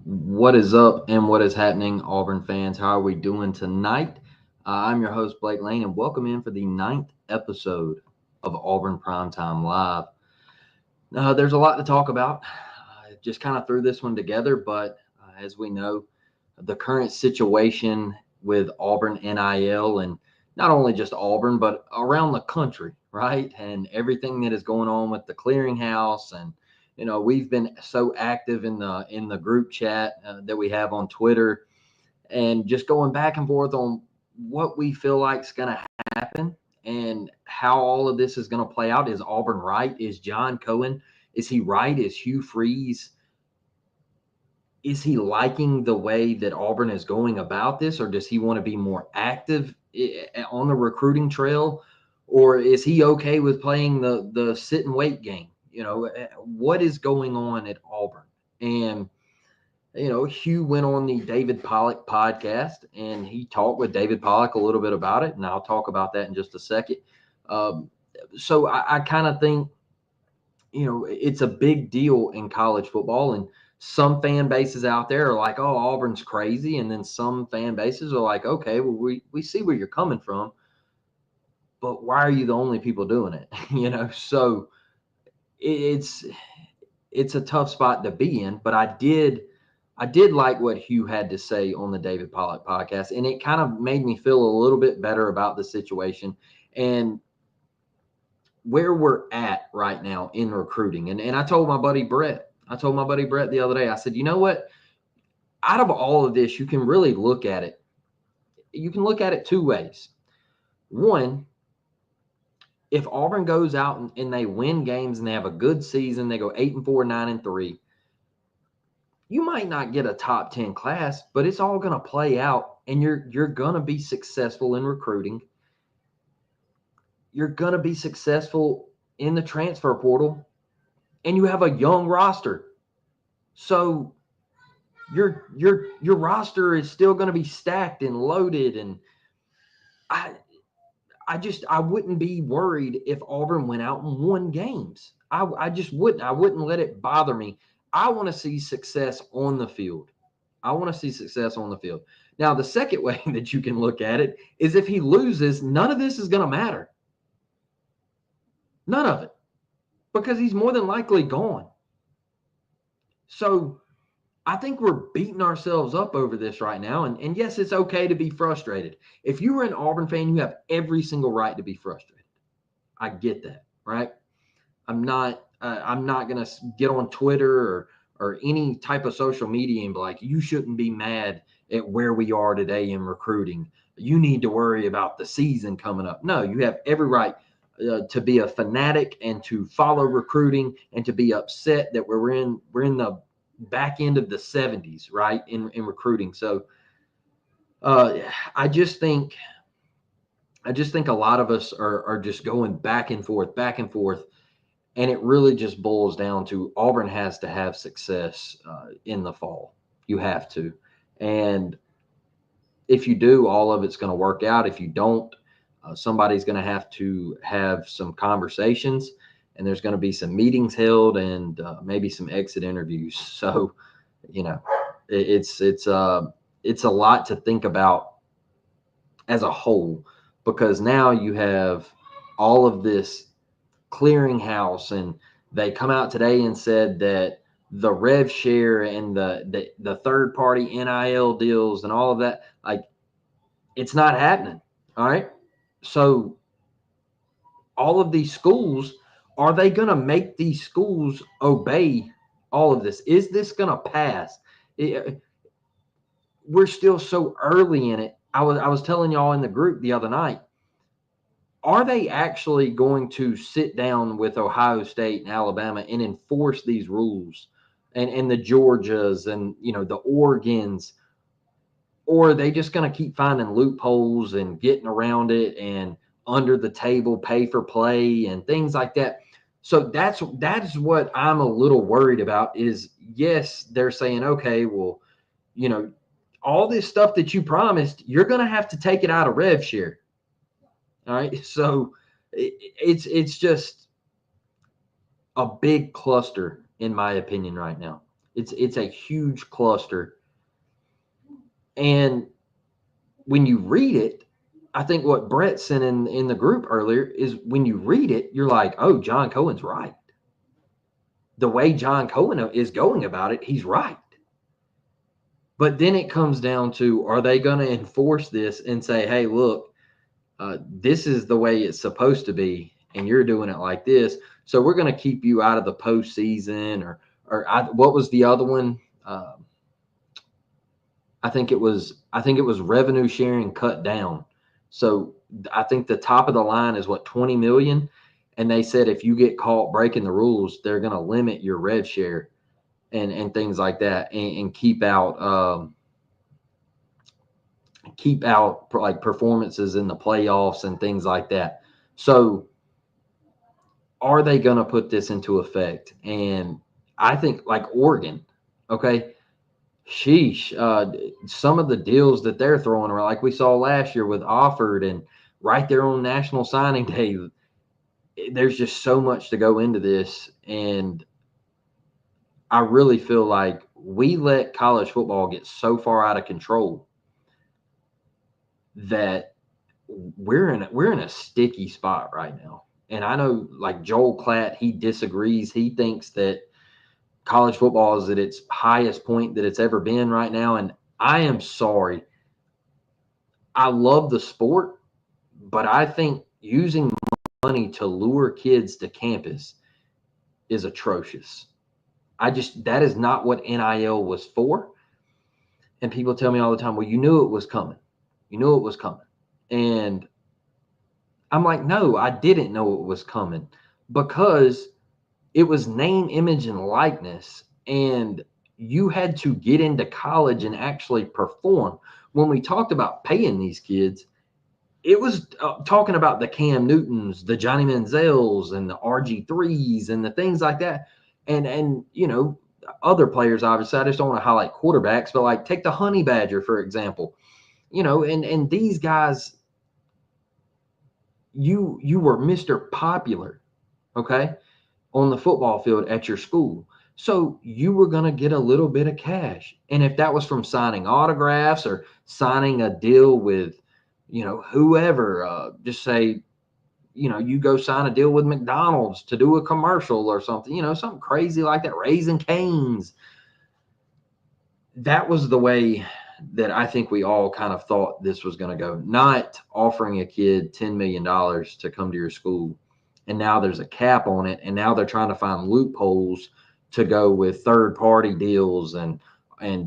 What is up and what is happening, Auburn fans? How are we doing tonight? I'm your host, Blake Lane, and welcome in for the ninth episode of Auburn Primetime Live. There's a lot to talk about. I just kind of threw this one together, but as we know, the current situation with Auburn NIL and not only just Auburn, but around the country, right? And everything that is going on with the clearinghouse and we've been so active in the group chat that we have on Twitter, and just going back and forth on what we feel like is going to happen and how all of this is going to play out. Is Auburn right? Is John Cohen, is he right? Is Hugh Freeze, is he liking the way that Auburn is going about this, or does he want to be more active on the recruiting trail, or is he okay with playing the sit and wait game? What is going on at Auburn? And Hugh went on the David Pollack podcast, and he talked with David Pollack a little bit about it, and I'll talk about that in just a second. Um, so I kind of think, it's a big deal in college football, and some fan bases out there are like, oh, Auburn's crazy. And then some fan bases are like, okay, well, we see where you're coming from, but why are you the only people doing it? So it's it's a tough spot to be in. But I did like what Hugh had to say on the David Pollack podcast, and it kind of made me feel a little bit better about the situation and where we're at right now in recruiting. And I told my buddy Brett the other day, I said, you know what? Out of all of this, you can really look at it. You can look at it two ways. One, if Auburn goes out and they win games and they have a good season, they go 8-4, 9-3, you might not get a top 10 class, but it's all going to play out, and you're going to be successful in recruiting. You're going to be successful in the transfer portal, and you have a young roster. So your roster is still going to be stacked and loaded, and I wouldn't be worried if Auburn went out and won games. I just wouldn't. I wouldn't let it bother me. I want to see success on the field. I want to see success on the field. Now, the second way that you can look at it is if he loses, none of this is going to matter. None of it, because he's more than likely gone. So I think we're beating ourselves up over this right now. And yes, it's okay to be frustrated. If you were an Auburn fan, you have every single right to be frustrated. I get that, right? I'm not going to get on Twitter or any type of social media and be like, you shouldn't be mad at where we are today in recruiting. You need to worry about the season coming up. No, you have every right to be a fanatic and to follow recruiting and to be upset that we're in the back end of the 70s, right, in recruiting. So uh, I just think a lot of us are just going back and forth, and it really just boils down to Auburn has to have success in the fall. You have to. And if you do, all of it's going to work out. If you don't, somebody's going to have some conversations, and there's going to be some meetings held, and maybe some exit interviews. So, it's a lot to think about as a whole, because now you have all of this clearinghouse, and they come out today and said that the rev share and the third party NIL deals and all of that, like, it's not happening. All right. So all of these schools, are they going to make these schools obey all of this? Is this going to pass? We're still so early in it. I was telling y'all in the group the other night, are they actually going to sit down with Ohio State and Alabama and enforce these rules, and the Georgias and the Oregons, or are they just going to keep finding loopholes and getting around it and under the table pay for play and things like that? So that's what I'm a little worried about. Is, yes, they're saying, okay, well, all this stuff that you promised, you're going to have to take it out of rev share. All right. So it's just a big cluster, in my opinion, right now. It's a huge cluster. And when you read it, I think what Brett sent in the group earlier is when you read it, you're like, oh, John Cohen's right. The way John Cohen is going about it, he's right. But then it comes down to, are they going to enforce this and say, hey, look, this is the way it's supposed to be, and you're doing it like this, so we're going to keep you out of the postseason, or what was the other one? I think it was revenue sharing cut down. So I think the top of the line is what, 20 million, and they said if you get caught breaking the rules, they're going to limit your rev share and things like that, and keep out like performances in the playoffs and things like that. So are they going to put this into effect? And I think like Oregon, okay, sheesh, some of the deals that they're throwing around, like we saw last year with Offord and right there on National Signing Day, there's just so much to go into this. And I really feel like we let college football get so far out of control that we're in a sticky spot right now. And I know like Joel Klatt, he disagrees. He thinks that college football is at its highest point that it's ever been right now. And I am sorry. I love the sport, but I think using money to lure kids to campus is atrocious. That is not what NIL was for. And people tell me all the time, well, you knew it was coming. You knew it was coming. And I'm like, no, I didn't know it was coming, because it was name, image, and likeness. And you had to get into college and actually perform. When we talked about paying these kids, it was talking about the Cam Newtons, the Johnny Manziels, and the RG3s and the things like that. And other players, obviously, I just don't want to highlight quarterbacks, but like take the Honey Badger, for example. And these guys, you were Mr. Popular, okay, on the football field at your school. So you were going to get a little bit of cash. And if that was from signing autographs or signing a deal with, whoever, just say, you go sign a deal with McDonald's to do a commercial or something, something crazy like that, Raising Cane's. That was the way that I think we all kind of thought this was going to go, not offering a kid $10 million to come to your school. And now there's a cap on it. And now they're trying to find loopholes to go with third-party deals. And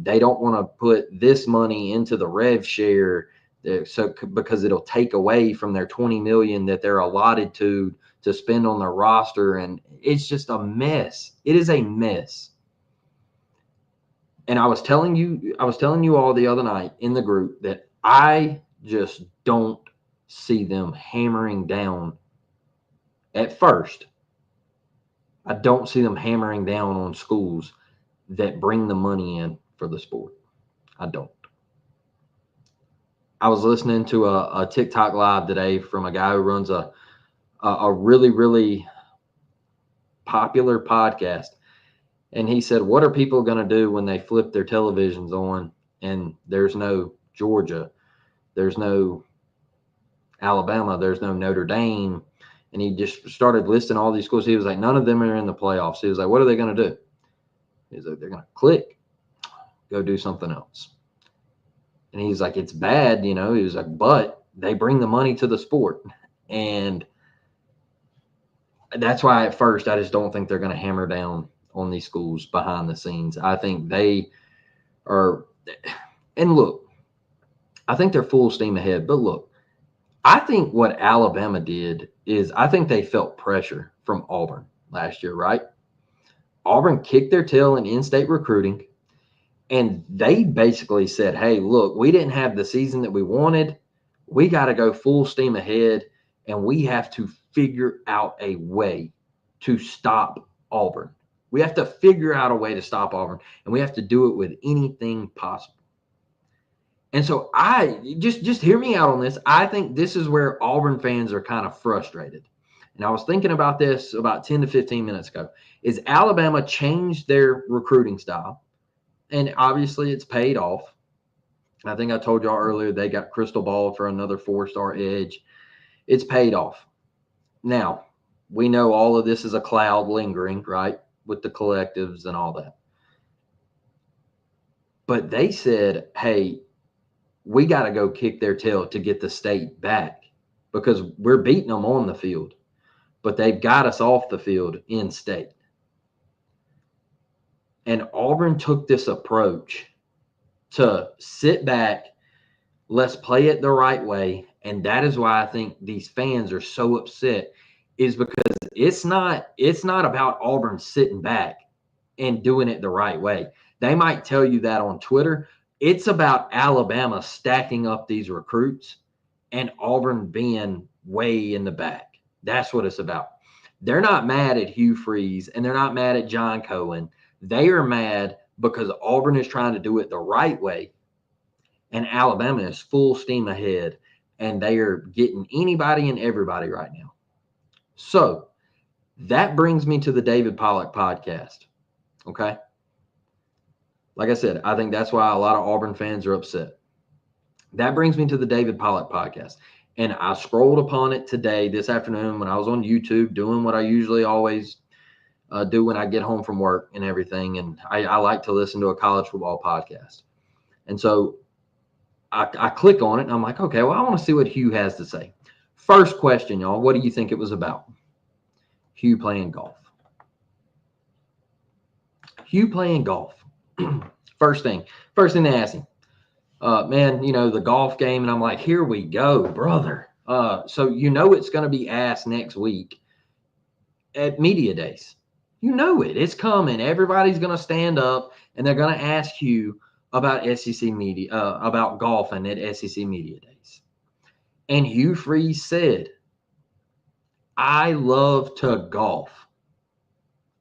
they don't want to put this money into the rev share, because it'll take away from their 20 million that they're allotted to spend on their roster. And it's just a mess. It is a mess. And I was telling you all the other night in the group that I just don't see them hammering down at first. I don't see them hammering down on schools that bring the money in for the sport. I don't. I was listening to a TikTok live today from a guy who runs a really, really popular podcast. And he said, what are people going to do when they flip their televisions on and there's no Georgia, there's no Alabama, there's no Notre Dame? And he just started listing all these schools. He was like, none of them are in the playoffs. He was like, what are they going to do? He's like, they're going to click, go do something else. And he's like, it's bad, He was like, but they bring the money to the sport. And that's why at first I just don't think they're going to hammer down on these schools behind the scenes. I think they are, and look, I think they're full steam ahead. But look, I think what Alabama did is I think they felt pressure from Auburn last year, right? Auburn kicked their tail in in-state recruiting, and they basically said, hey, look, we didn't have the season that we wanted. We got to go full steam ahead, and we have to figure out a way to stop Auburn. We have to figure out a way to stop Auburn, and we have to do it with anything possible. And so I just hear me out on this. I think this is where Auburn fans are kind of frustrated. and I was thinking about this about 10 to 15 minutes ago, is Alabama changed their recruiting style, and obviously it's paid off. I think I told y'all earlier they got crystal ball for another 4-star edge. It's paid off. Now, we know all of this is a cloud lingering, right, with the collectives and all that. But they said, hey, we got to go kick their tail to get the state back because we're beating them on the field, but they've got us off the field in state. And Auburn took this approach to sit back, let's play it the right way. And that is why I think these fans are so upset, is because it's not about Auburn sitting back and doing it the right way. They might tell you that on Twitter. It's about Alabama stacking up these recruits and Auburn being way in the back. That's what it's about. They're not mad at Hugh Freeze and they're not mad at John Cohen. They are mad because Auburn is trying to do it the right way and Alabama is full steam ahead and they are getting anybody and everybody right now. So that brings me to the David Pollack podcast. Okay. Like I said, I think that's why a lot of Auburn fans are upset. That brings me to the David Pollack podcast. And I scrolled upon it today, this afternoon, when I was on YouTube doing what I usually always do when I get home from work and everything. And I like to listen to a college football podcast. And so I click on it and I'm like, okay, well, I want to see what Hugh has to say. First question, y'all, what do you think it was about? Hugh playing golf. Hugh playing golf. First thing they asked him, man, the golf game. And I'm like, here we go, brother. So it's going to be asked next week at media days. It's coming. Everybody's going to stand up and they're going to ask Hugh about SEC media, about golfing at SEC media days. And Hugh Freeze said, I love to golf.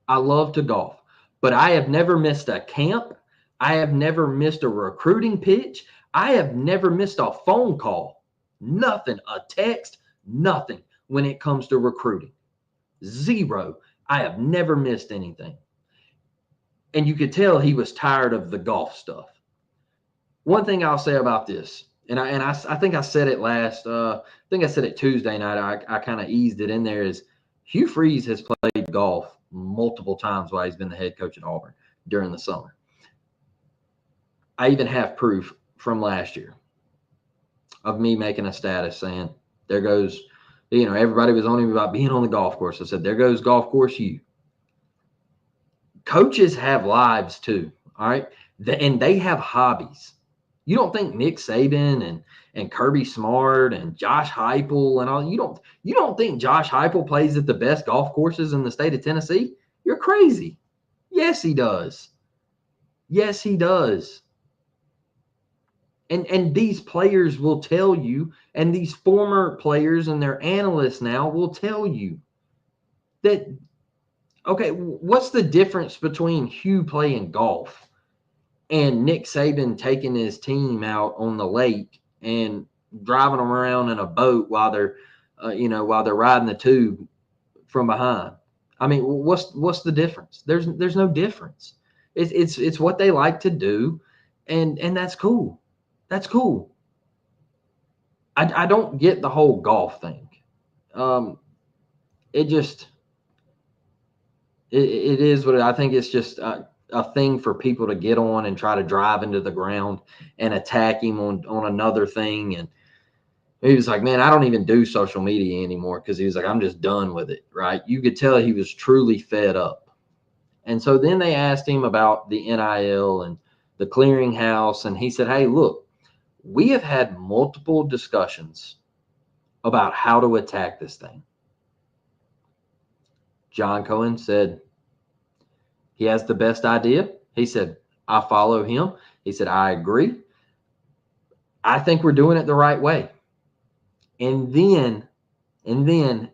But I have never missed a camp. I have never missed a recruiting pitch. I have never missed a phone call. Nothing, a text, nothing when it comes to recruiting. Zero. I have never missed anything. And you could tell he was tired of the golf stuff. One thing I'll say about this, and I think I said it I think I said it Tuesday night. I kind of eased it in there, is Hugh Freeze has played golf multiple times while he's been the head coach at Auburn during the summer. I even have proof from last year of me making a status saying, there goes, everybody was on him about being on the golf course. I said, there goes golf course Hugh. Coaches have lives too, all right? And they have hobbies. You don't think Nick Saban and Kirby Smart and Josh Heupel and all, you don't think Josh Heupel plays at the best golf courses in the state of Tennessee? You're crazy. Yes, he does. Yes, he does. And these players will tell you, and these former players and their analysts now will tell you that, okay, what's the difference between Hugh playing golf and Nick Saban taking his team out on the lake and driving them around in a boat while they're riding the tube from behind? I mean, what's the difference? There's no difference. It's what they like to do, and that's cool. That's cool. I don't get the whole golf thing. It is what I think. It's just a thing for people to get on and try to drive into the ground and attack him on another thing. And he was like, man, I don't even do social media anymore, because he was like, I'm just done with it, right? You could tell he was truly fed up. And so then they asked him about the NIL and the clearinghouse, and he said, hey, look, we have had multiple discussions about how to attack this thing. John Cohen said he has the best idea. He said, I follow him. He said, I agree. I think we're doing it the right way. And then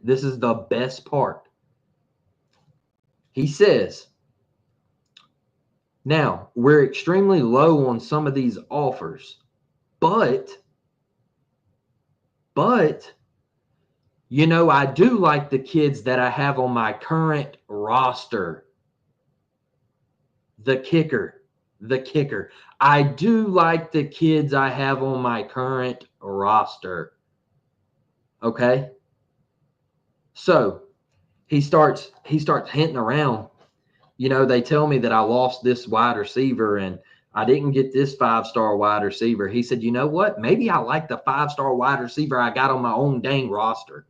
this is the best part. He says, now we're extremely low on some of these offers, but I do like the kids that I have on my current roster. The kicker. I do like the kids I have on my current roster. Okay? So he starts hinting around. They tell me that I lost this wide receiver and I didn't get this 5-star wide receiver. He said, you know what? Maybe I like the 5-star wide receiver I got on my own dang roster.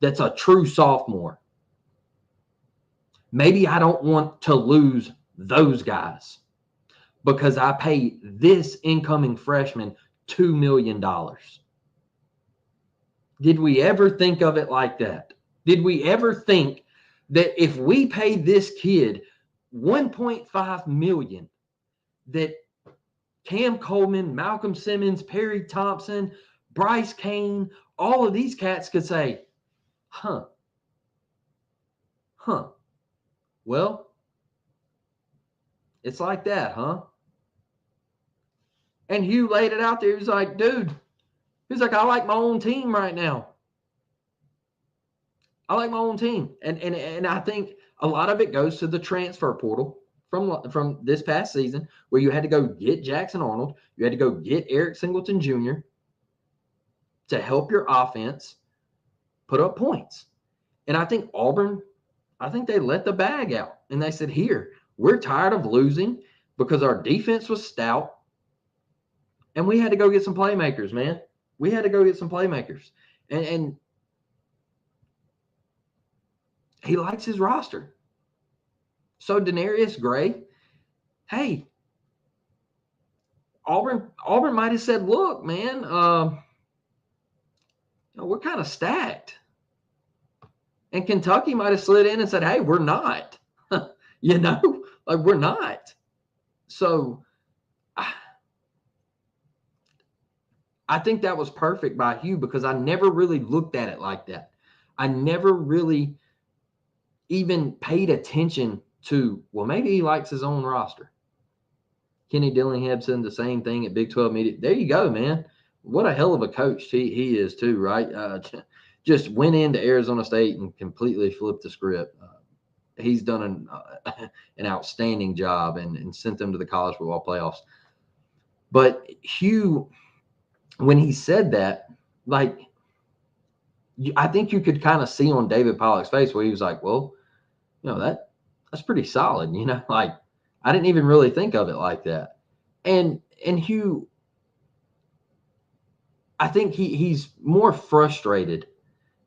That's a true sophomore. Maybe I don't want to lose those guys because I pay this incoming freshman $2 million. Did we ever think of it like that? Did we ever think that if we pay this kid $1.5 million, that Cam Coleman, Malcolm Simmons, Perry Thompson, Bryce Kane, all of these cats could say, well, it's like that, huh? And Hugh laid it out there. He was like, dude, he's like, I like my own team right now. I like my own team. And I think a lot of it goes to the transfer portal from this past season, where you had to go get Jackson Arnold. You had to go get Eric Singleton Jr. to help your offense put up points. And I think Auburn, they let the bag out. And they said, here, we're tired of losing because our defense was stout. And we had to go get some playmakers, man. We had to go get some playmakers. And he likes his roster. So Denarius Gray, hey, Auburn might have said, look, man, we're kind of stacked. And Kentucky might have slid in and said, hey, we're not. We're not. So I think that was perfect by Hugh because I never really looked at it like that. I never really even paid attention to, well, maybe he likes his own roster. Kenny Dillingham said the same thing at Big 12 media. There you go, man. What a hell of a coach he is too, right? Just went into Arizona State and completely flipped the script. He's done an outstanding job and sent them to the college football playoffs. But Hugh, when he said that, I think you could kind of see on David Pollack's face where he was like, well, that's pretty solid. I didn't even really think of it like that. And Hugh, I think he's more frustrated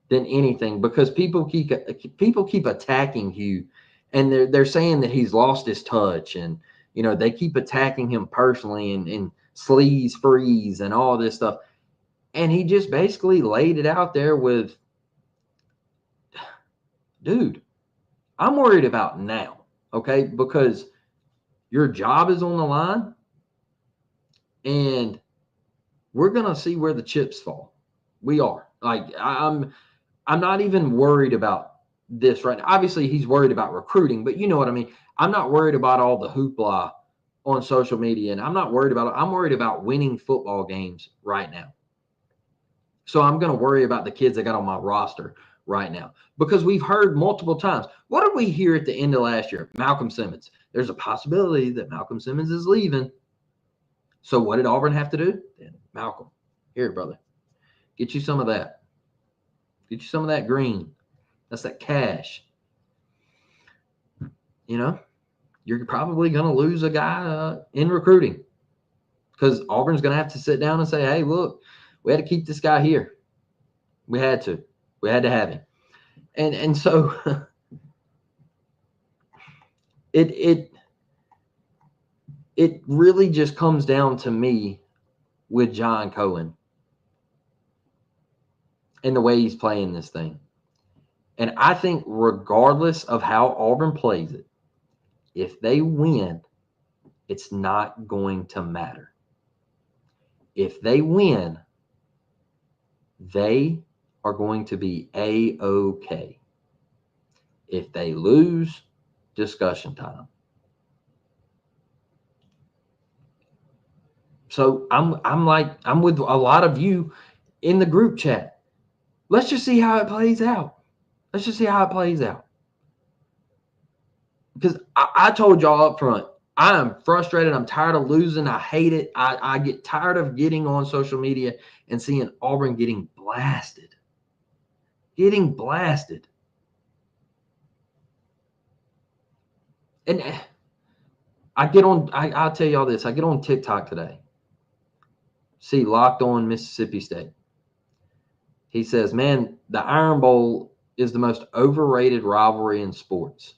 than anything because people keep attacking Hugh, and they're saying that he's lost his touch, and they keep attacking him personally and sleaze freeze and all this stuff. And he just basically laid it out there with, dude, I'm worried about now, okay? Because your job is on the line, and we're going to see where the chips fall. We are. I'm not even worried about this right now. Obviously, he's worried about recruiting, but you know what I mean? I'm not worried about all the hoopla on social media, and I'm not worried about it. I'm worried about winning football games right now. So I'm going to worry about the kids I got on my roster right now because we've heard multiple times. What did we hear at the end of last year? Malcolm Simmons. There's a possibility that Malcolm Simmons is leaving. So what did Auburn have to do? Malcolm, here, brother, get you some of that. Get you some of that green. That's that cash. You're probably going to lose a guy in recruiting because Auburn's going to have to sit down and say, hey, look, we had to keep this guy here. We had to have him. And so it really just comes down to me with John Cohen and the way he's playing this thing. And I think regardless of how Auburn plays it, if they win, it's not going to matter. If they win, they are going to be A-OK. If they lose, discussion time. So I'm with a lot of you in the group chat. Let's just see how it plays out. Let's just see how it plays out. Because I told y'all up front, I am frustrated. I'm tired of losing. I hate it. I get tired of getting on social media and seeing Auburn getting blasted. Getting blasted. And I'll tell y'all this. I get on TikTok today. See Locked On Mississippi State. He says, man, the Iron Bowl is the most overrated rivalry in sports.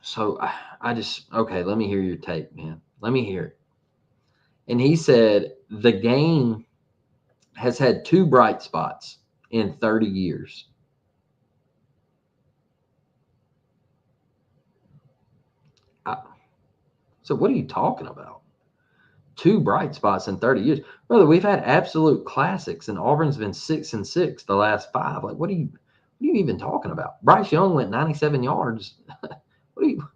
So okay, let me hear your take, man. Let me hear it. And he said the game has had 2 bright spots in 30 years. So what are you talking about? 2 bright spots in 30 years. Brother, we've had absolute classics, and Auburn's been 6-6 the last 5. Like, what are you even talking about? Bryce Young went 97 yards. What are you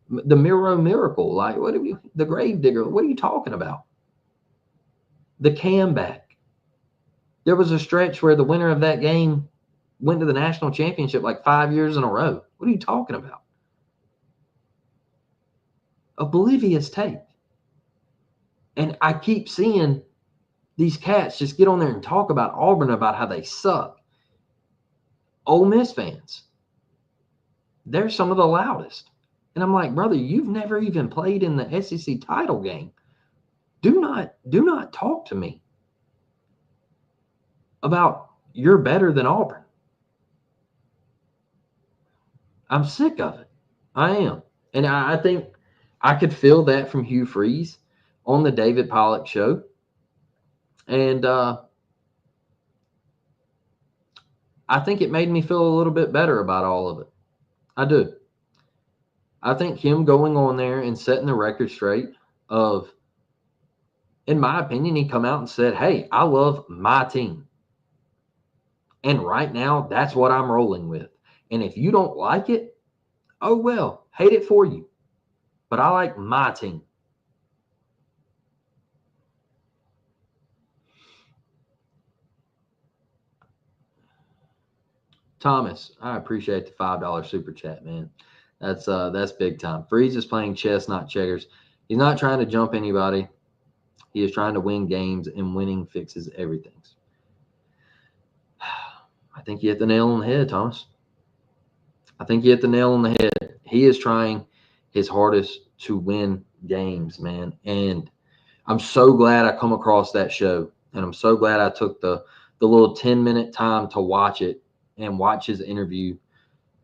the Miro Miracle? Like, the Grave Digger? What are you talking about? The comeback. There was a stretch where the winner of that game went to the national championship like 5 years in a row. What are you talking about? Oblivious tape. And I keep seeing these cats just get on there and talk about Auburn, about how they suck. Ole Miss fans, they're some of the loudest. And I'm like, brother, you've never even played in the SEC title game. Do not talk to me about you're better than Auburn. I'm sick of it. I am. And I think I could feel that from Hugh Freeze on the David Pollack show. And I think it made me feel a little bit better about all of it. I do. I think him going on there and setting the record straight of, in my opinion, he come out and said, hey, I love my team. And right now, that's what I'm rolling with. And if you don't like it, oh, well, hate it for you. But I like my team. Thomas, I appreciate the $5 super chat, man. That's big time. Freeze is playing chess, not checkers. He's not trying to jump anybody. He is trying to win games, and winning fixes everything. I think you hit the nail on the head, Thomas. I think you hit the nail on the head. He is trying his hardest to win games, man. And I'm so glad I come across that show. And I'm so glad I took the little 10-minute time to watch it and watch his interview.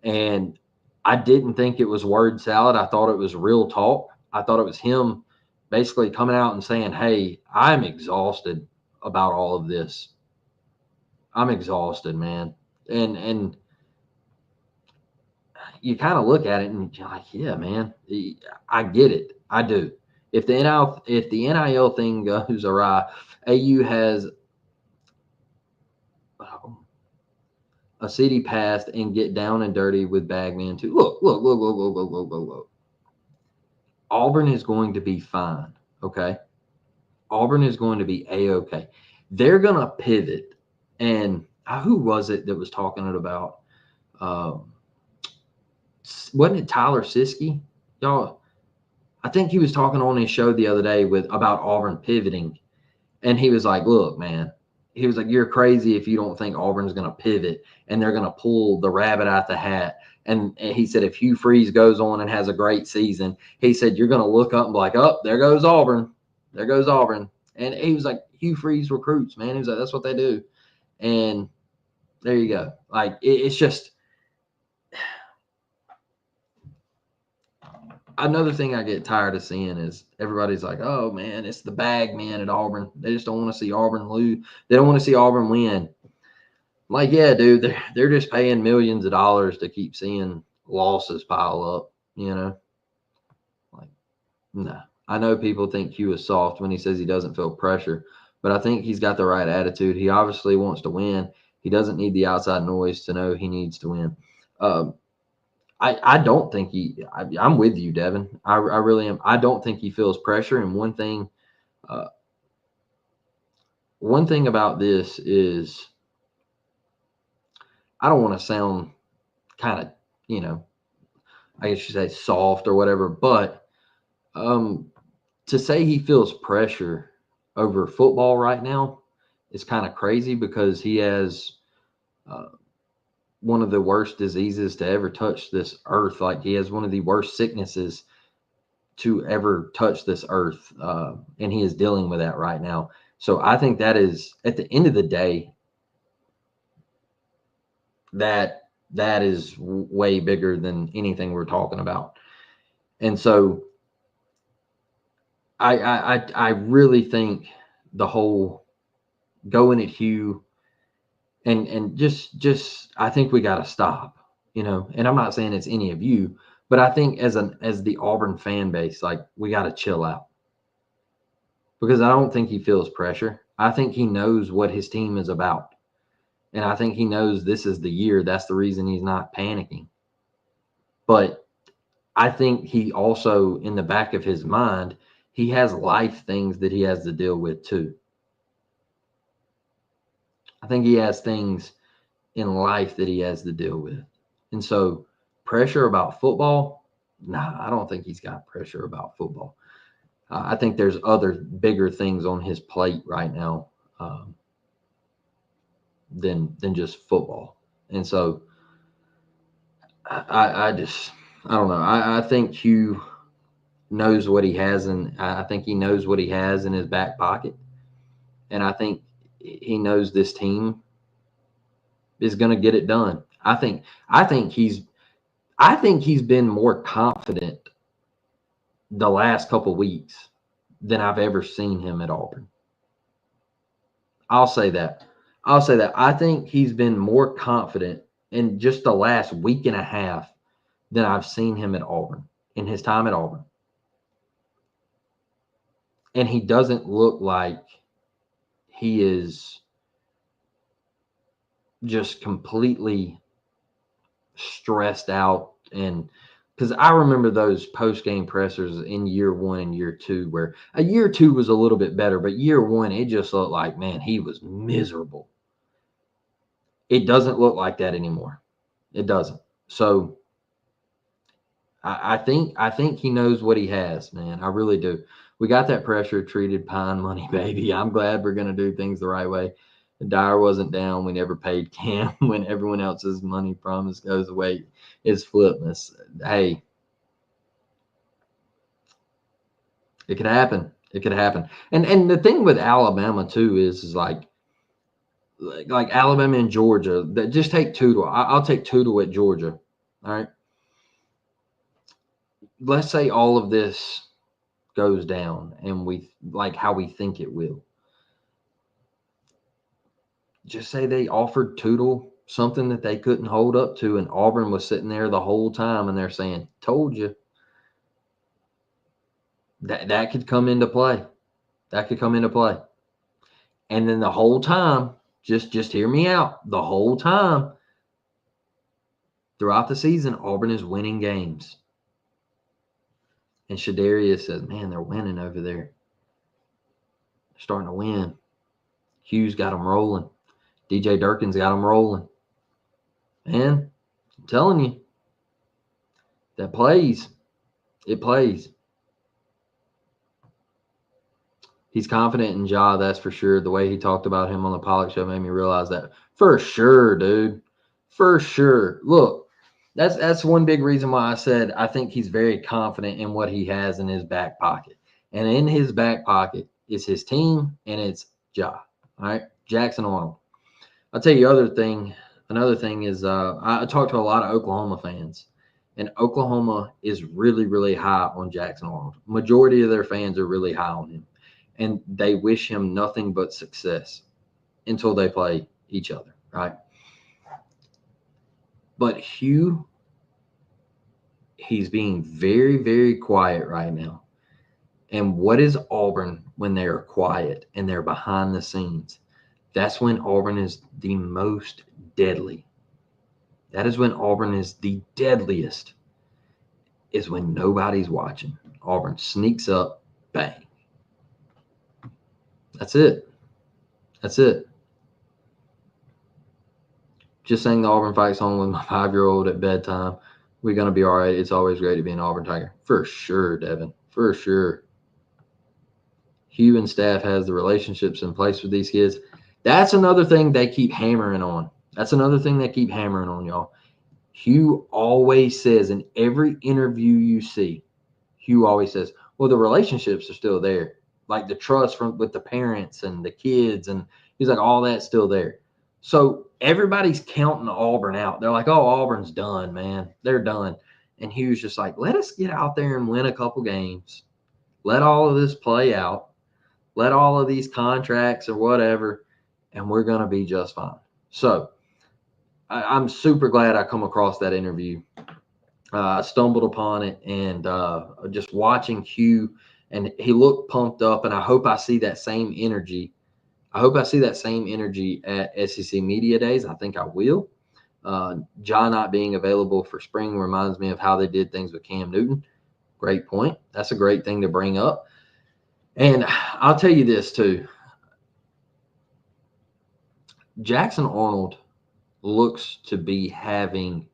And I didn't think it was word salad. I thought it was real talk. I thought it was him basically coming out and saying, hey, I'm exhausted about all of this. I'm exhausted, man. And you kind of look at it and you're like, yeah, man, I get it. I do. If the NIL thing goes awry, AU has a city passed and get down and dirty with Bagman too. Look. Auburn is going to be fine, okay? Auburn is going to be A-okay. They're going to pivot. And who was it that was talking about? Wasn't it Tyler Siskey? Y'all, I think he was talking on his show the other day about Auburn pivoting. And he was like, look, man, he was like, you're crazy if you don't think Auburn's going to pivot and they're going to pull the rabbit out the hat. And he said, if Hugh Freeze goes on and has a great season, he said, you're going to look up and be like, oh, there goes Auburn. There goes Auburn. And he was like, Hugh Freeze recruits, man. He was like, that's what they do. And there you go. Like, it's just another thing I get tired of seeing is everybody's like, oh, man, it's the bag man at Auburn. They just don't want to see Auburn lose. They don't want to see Auburn win. I'm like, yeah, dude, they're just paying millions of dollars to keep seeing losses pile up, you know? Like, no. I know people think Hugh is soft when he says he doesn't feel pressure, but I think he's got the right attitude. He obviously wants to win. He doesn't need the outside noise to know he needs to win. I don't think I'm with you, Devin. I really am. I don't think he feels pressure. And one thing one thing about this is I don't want to sound kind of, I guess you say soft or whatever, but to say he feels pressure over football right now is kind of crazy because he has uh, one of the worst diseases to ever touch this earth. Like he has one of the worst sicknesses to ever touch this earth, and he is dealing with that right now. So I think that is, at the end of the day, that is way bigger than anything we're talking about. And so I really think the whole going at Hugh and just I think we got to stop, And I'm not saying it's any of you, but I think as the Auburn fan base, like we got to chill out because I don't think he feels pressure. I think he knows what his team is about, and I think he knows this is the year. That's the reason he's not panicking. But I think he also, in the back of his mind, he has life things that he has to deal with too. I think he has things in life that he has to deal with. And so, pressure about football, nah, I don't think he's got pressure about football. I think there's other bigger things on his plate right now than just football. And so, I just, I don't know. I think Hugh knows what he has, and I think he knows what he has in his back pocket. And I think he knows this team is going to get it done. I think he's been more confident the last couple weeks than I've ever seen him at Auburn. I'll say that. I think he's been more confident in just the last week and a half than I've seen him at Auburn in his time at Auburn. And he doesn't look like he is just completely stressed out. And because I remember those post-game pressers in year one and year two, where a year two was a little bit better, but year one, it just looked like, man, he was miserable. It doesn't look like that anymore. It doesn't. So I think he knows what he has, man. I really do. We got that pressure treated pine money, baby. I'm glad we're gonna do things the right way. Dyer wasn't down. We never paid Cam when everyone else's money promise goes away. It's flipness. Hey, it could happen. It could happen. And the thing with Alabama too is like Alabama and Georgia. That just take Tootle. I'll take Tootle at Georgia. All right. Let's say all of this goes down and we like how we think it will. Just say they offered Tootle something that they couldn't hold up to, and Auburn was sitting there the whole time and they're saying, told you. That could come into play. That could come into play. And then the whole time, just hear me out. The whole time throughout the season, Auburn is winning games. And Shadarius says, man, they're winning over there. They're starting to win. Hugh's got them rolling. DJ Durkin's got them rolling. Man, I'm telling you, that plays. It plays. He's confident in Ja, that's for sure. The way he talked about him on the Pollack show made me realize that. For sure, dude. For sure. Look, that's one big reason why I said I think he's very confident in what he has in his back pocket. And in his back pocket is his team and it's Ja. All right. Jackson Arnold. I'll tell you another thing is I talked to a lot of Oklahoma fans. And Oklahoma is really, really high on Jackson Arnold. Majority of their fans are really high on him. And they wish him nothing but success until they play each other, right? But Hugh, he's being very, very quiet right now. And what is Auburn when they're quiet and they're behind the scenes? That's when Auburn is the most deadly. That is when Auburn is the deadliest, is when nobody's watching. Auburn sneaks up, bang. That's it. That's it. Just saying the Auburn Fights home with my 5-year-old at bedtime. We're going to be all right. It's always great to be an Auburn Tiger. For sure, Devin. For sure. Hugh and staff has the relationships in place with these kids. That's another thing they keep hammering on. Y'all. Hugh always says in every interview you see, Hugh always says, well, the relationships are still there. Like the trust with the parents and the kids. And he's like, all that's still there. So everybody's counting Auburn out. They're like, oh, Auburn's done, man. They're done. And Hugh's just like, let us get out there and win a couple games. Let all of this play out. Let all of these contracts or whatever, and we're going to be just fine. So I'm super glad I come across that interview. I stumbled upon it and just watching Hugh, and he looked pumped up, and I hope I see that same energy. At SEC Media Days. I think I will. John not being available for spring reminds me of how they did things with Cam Newton. Great point. That's a great thing to bring up. And I'll tell you this too. Jackson Arnold looks to be having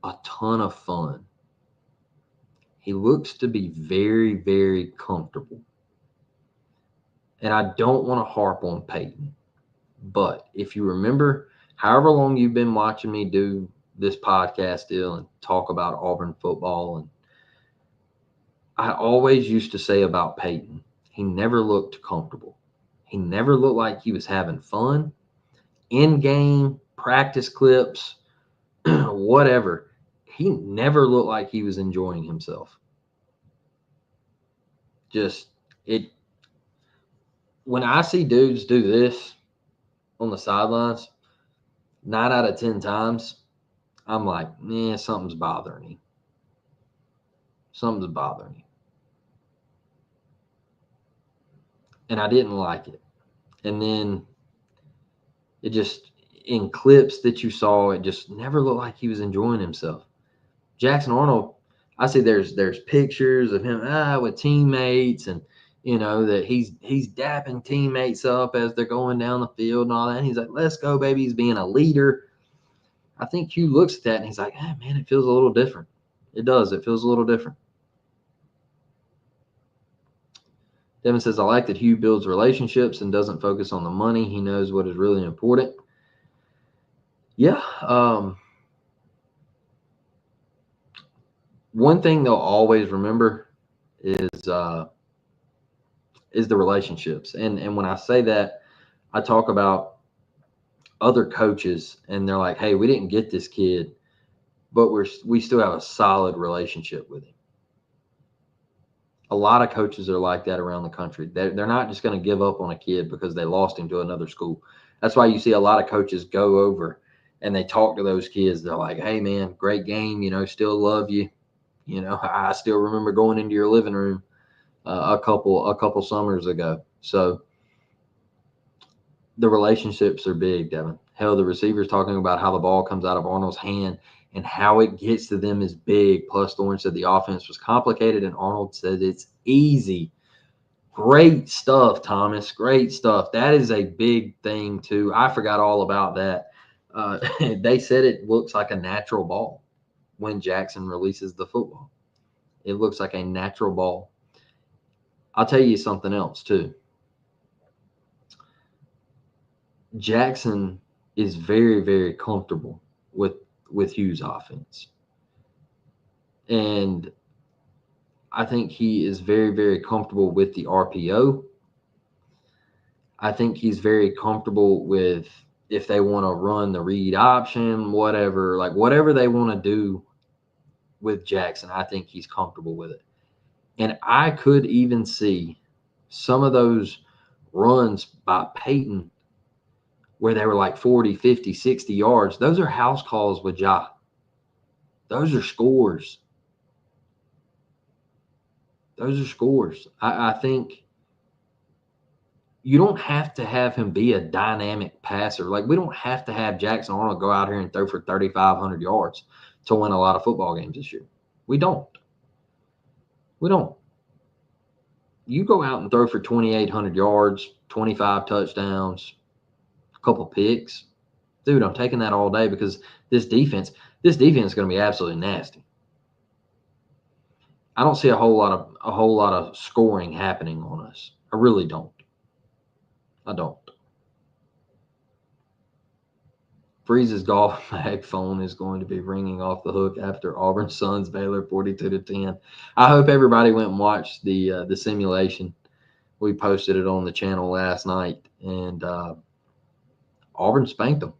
a ton of fun. He looks to be very, very comfortable. And I don't want to harp on Peyton, but if you remember, however long you've been watching me do this podcast deal and talk about Auburn football, and I always used to say about Peyton, he never looked comfortable. He never looked like he was having fun. In-game, practice clips, whatever. He never looked like he was enjoying himself. When I see dudes do this on the sidelines, 9 out of 10 times, I'm like, something's bothering you. And I didn't like it. And then it just, in clips that you saw, it just never looked like he was enjoying himself. Jackson Arnold, I see there's pictures of him with teammates, and that he's dapping teammates up as they're going down the field and all that. And he's like, let's go, baby. He's being a leader. I think Hugh looks at that and he's like, man, it feels a little different. It does. It feels a little different. Devin says, I like that Hugh builds relationships and doesn't focus on the money. He knows what is really important. Yeah. One thing they'll always remember is the relationships. And when I say that, I talk about other coaches, and they're like, hey, we didn't get this kid, but we still have a solid relationship with him. A lot of coaches are like that around the country. They're not just going to give up on a kid because they lost him to another school. That's why you see a lot of coaches go over and they talk to those kids. They're like, hey, man, great game. Still love you. I still remember going into your living room a couple summers ago. So the relationships are big, Devin. Hell, the receivers talking about how the ball comes out of Arnold's hand and how it gets to them is big. Plus, Thorne said the offense was complicated, and Arnold said it's easy. Great stuff, Thomas. Great stuff. That is a big thing, too. I forgot all about that. They said it looks like a natural ball when Jackson releases the football. It looks like a natural ball. I'll tell you something else, too. Jackson is very, very comfortable with Hugh's offense. And I think he is very, very comfortable with the RPO. I think he's very comfortable with if they want to run the read option, whatever they want to do with Jackson, I think he's comfortable with it. And I could even see some of those runs by Peyton where they were like 40, 50, 60 yards. Those are house calls with Ja. Those are scores. I think you don't have to have him be a dynamic passer. Like, we don't have to have Jackson Arnold go out here and throw for 3,500 yards to win a lot of football games this year. We don't. You go out and throw for 2,800 yards, 25 touchdowns, a couple picks. Dude, I'm taking that all day because this defense is going to be absolutely nasty. I don't see a whole lot of scoring happening on us. I really don't. I don't. Freeze's golf bag phone is going to be ringing off the hook after Auburn Suns Baylor 42-10. I hope everybody went and watched the simulation. We posted it on the channel last night, and Auburn spanked them.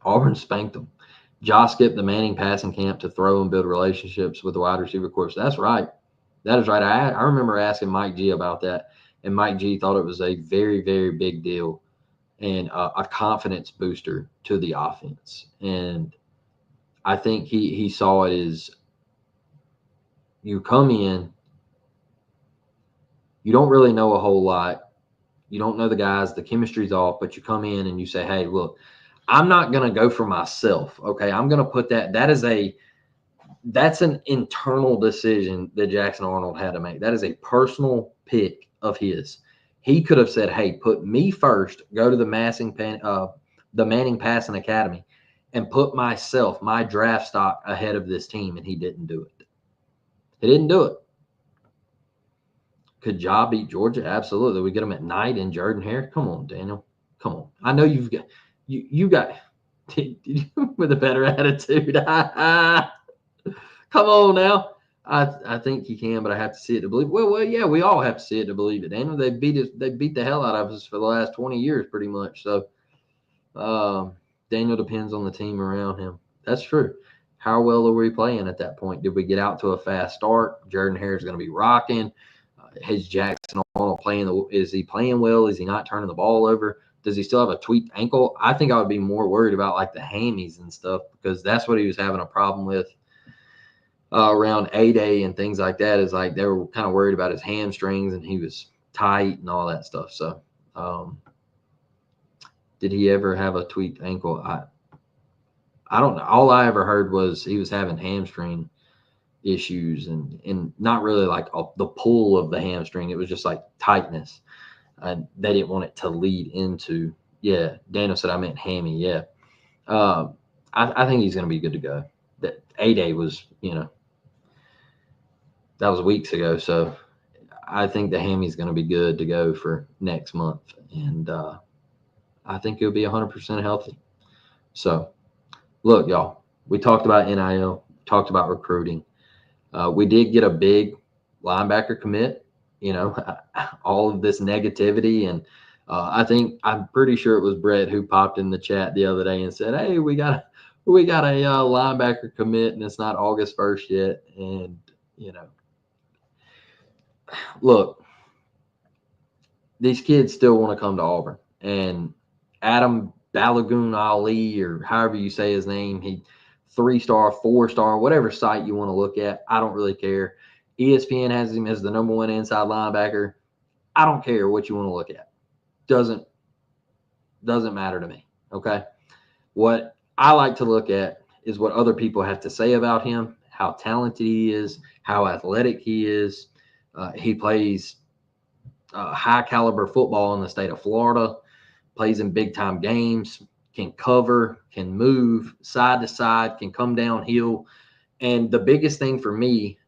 Auburn spanked them. Josh skipped the Manning passing camp to throw and build relationships with the wide receiver corps. That's right. That is right. I remember asking Mike G about that, and Mike G thought it was a very, very big deal and a confidence booster to the offense. And I think he saw it as you come in, you don't really know a whole lot. You don't know the guys, the chemistry's off, but you come in and you say, hey, look, I'm not going to go for myself. Okay. I'm going to put that's an internal decision that Jackson Arnold had to make. That is a personal pick of his. He could have said, hey, put me first, go to the Manning Passing Academy, and put myself, my draft stock ahead of this team, and he didn't do it. He didn't do it. Could Ja beat Georgia? Absolutely. We get them at night in Jordan-Hare. Come on, Daniel. Come on. I know you got with a better attitude. Come on now. I think you can, but I have to see it to believe. Well, yeah, we all have to see it to believe it. Daniel, they beat the hell out of us for the last 20 years, pretty much. So Daniel depends on the team around him. That's true. How well are we playing at that point? Did we get out to a fast start? Jordan-Hare is going to be rocking. Has Jackson Arnold playing? Is he playing well? Is he not turning the ball over? Does he still have a tweaked ankle? I think I would be more worried about like the hammies and stuff because that's what he was having a problem with around A-Day and things like that. Is like they were kind of worried about his hamstrings and he was tight and all that stuff. So did he ever have a tweaked ankle? I don't know. All I ever heard was he was having hamstring issues and not really like the pull of the hamstring. It was just like tightness. They didn't want it to lead into. Yeah, Daniel said I meant hammy. Yeah, I think he's going to be good to go. That A-Day was, that was weeks ago. So I think the hammy's going to be good to go for next month. And I think he'll be 100% healthy. So look, y'all, we talked about NIL, talked about recruiting. We did get a big linebacker commit, all of this negativity. And I'm pretty sure it was Brett who popped in the chat the other day and said, hey, we got a linebacker commit and it's not August 1st yet. And, look, these kids still want to come to Auburn. And Adam Balagoon Ali, or however you say his name, he 3-star, 4-star, whatever site you want to look at. I don't really care. ESPN has him as the number 1 inside linebacker. I don't care what you want to look at. Doesn't matter to me. Okay. What I like to look at is what other people have to say about him, how talented he is, how athletic he is. He plays high caliber football in the state of Florida, plays in big time games, can cover, can move side to side, can come downhill. And the biggest thing for me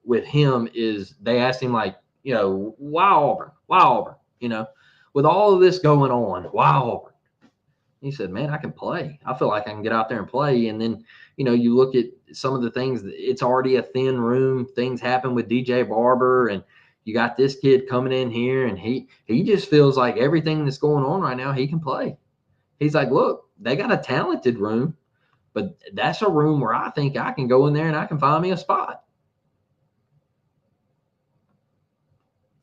with him is they asked him, like, why Auburn? Why Auburn? With all of this going on, why Auburn? He said, man, I can play. I feel like I can get out there and play. And then, you look at some of the things, it's already a thin room. Things happen with DJ Barber, and you got this kid coming in here, and he just feels like everything that's going on right now, he can play. He's like, look, they got a talented room, but that's a room where I think I can go in there and I can find me a spot.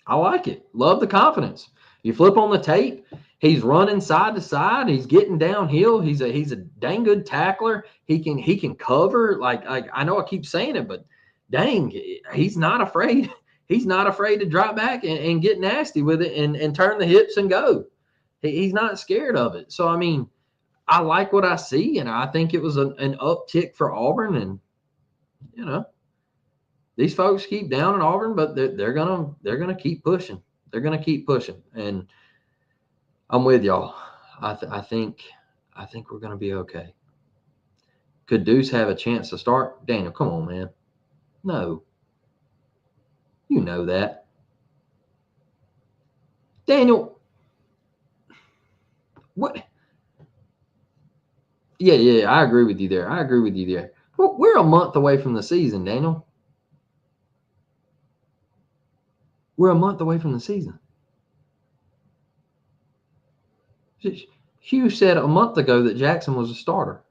I like it. Love the confidence. You flip on the tape, he's running side to side. He's getting downhill. He's a dang good tackler. He can cover. Like I know I keep saying it, but dang, he's not afraid. He's not afraid to drop back and get nasty with it and turn the hips and go. He's not scared of it. So, I mean, I like what I see, and I think it was an uptick for Auburn. And, these folks keep down in Auburn, but they're gonna keep pushing. They're gonna keep pushing, and I'm with y'all. I think we're gonna be okay. Could Deuce have a chance to start? Daniel, come on, man. No, you know that. Daniel, what? Yeah, I agree with you there. We're a month away from the season, Daniel. We're a month away from the season. Hugh said a month ago that Jackson was a starter.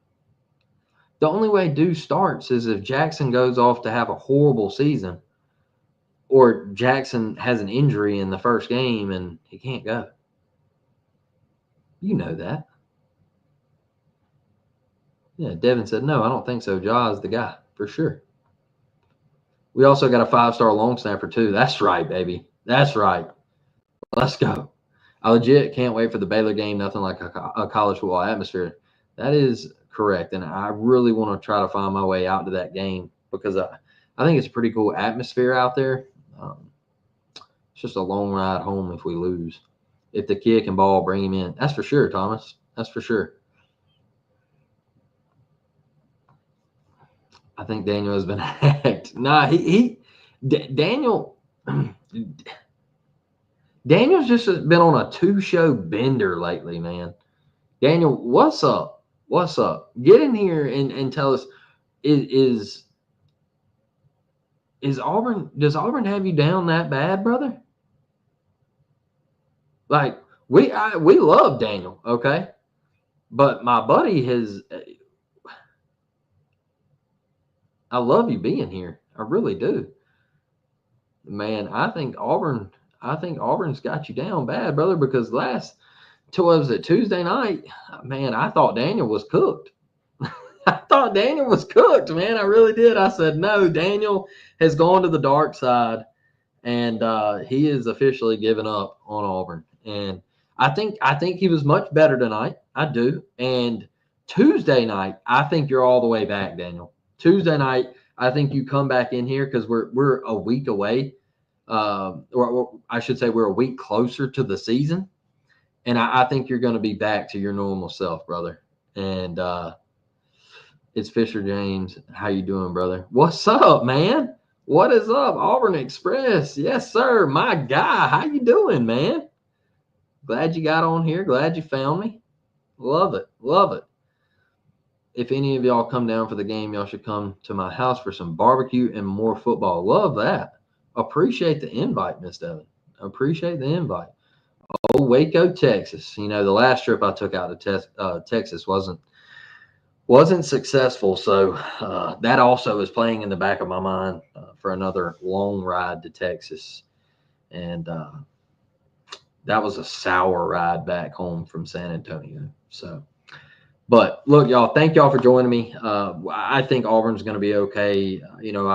The only way Deuce starts is if Jackson goes off to have a horrible season, or Jackson has an injury in the first game and he can't go. You know that. Yeah, Devin said, no, I don't think so. Ja's the guy, for sure. We also got a 5-star long snapper, too. That's right, baby. That's right. Let's go. I legit can't wait for the Baylor game. Nothing like a college football atmosphere. That is correct. And I really want to try to find my way out to that game because I think it's a pretty cool atmosphere out there. It's just a long ride home if we lose. If the kid can ball, bring him in. That's for sure, Thomas. That's for sure. I think Daniel has been hacked. Nah, Daniel's just been on a 2-show bender lately, man. Daniel, what's up? What's up? Get in here and tell us, is Auburn, does Auburn have you down that bad, brother? Like, we love Daniel, okay? But my buddy I love you being here. I really do. Man, I think Auburn's got you down bad, brother, because Tuesday night, man, I thought Daniel was cooked. I thought Daniel was cooked, man. I really did. I said, no, Daniel has gone to the dark side, and he is officially given up on Auburn. And I think he was much better tonight. I do. And Tuesday night, I think you're all the way back, Daniel. Tuesday night, I think you come back in here because we're a week away. Or I should say we're a week closer to the season. And I think you're going to be back to your normal self, brother. And it's Fisher James. How you doing, brother? What's up, man? What is up, Auburn Express? Yes, sir. My guy. How you doing, man? Glad you got on here. Glad you found me. Love it. Love it. If any of y'all come down for the game, y'all should come to my house for some barbecue and more football. Love that. Appreciate the invite, Miss Devin. Appreciate the invite. Oh, Waco, Texas. You know, the last trip I took out to Texas wasn't successful. So that also is playing in the back of my mind for another long ride to Texas. And that was a sour ride back home from San Antonio. So, but look, y'all, thank y'all for joining me. I think Auburn's going to be okay. You know,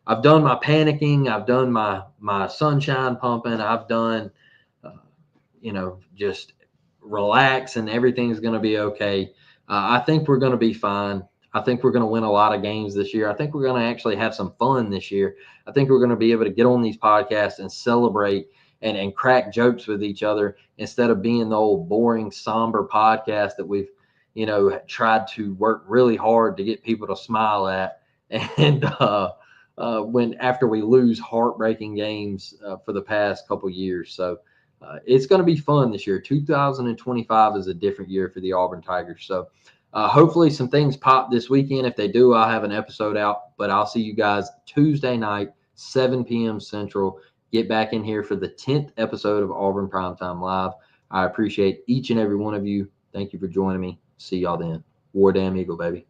I've done my panicking. I've done my sunshine pumping. I've done, you know, just relax and everything's going to be okay. I think we're going to be fine. I think we're going to win a lot of games this year. I think we're going to actually have some fun this year. I think we're going to be able to get on these podcasts and celebrate and crack jokes with each other instead of being the old boring, somber podcast that we've, you know, tried to work really hard to get people to smile at. And when after we lose heartbreaking games for the past couple years. So it's going to be fun this year. 2025 is a different year for the Auburn Tigers. So hopefully some things pop this weekend. If they do, I'll have an episode out. But I'll see you guys Tuesday night, 7 p.m. Central. Get back in here for the 10th episode of Auburn Primetime Live. I appreciate each and every one of you. Thank you for joining me. See y'all then. War Damn Eagle, baby.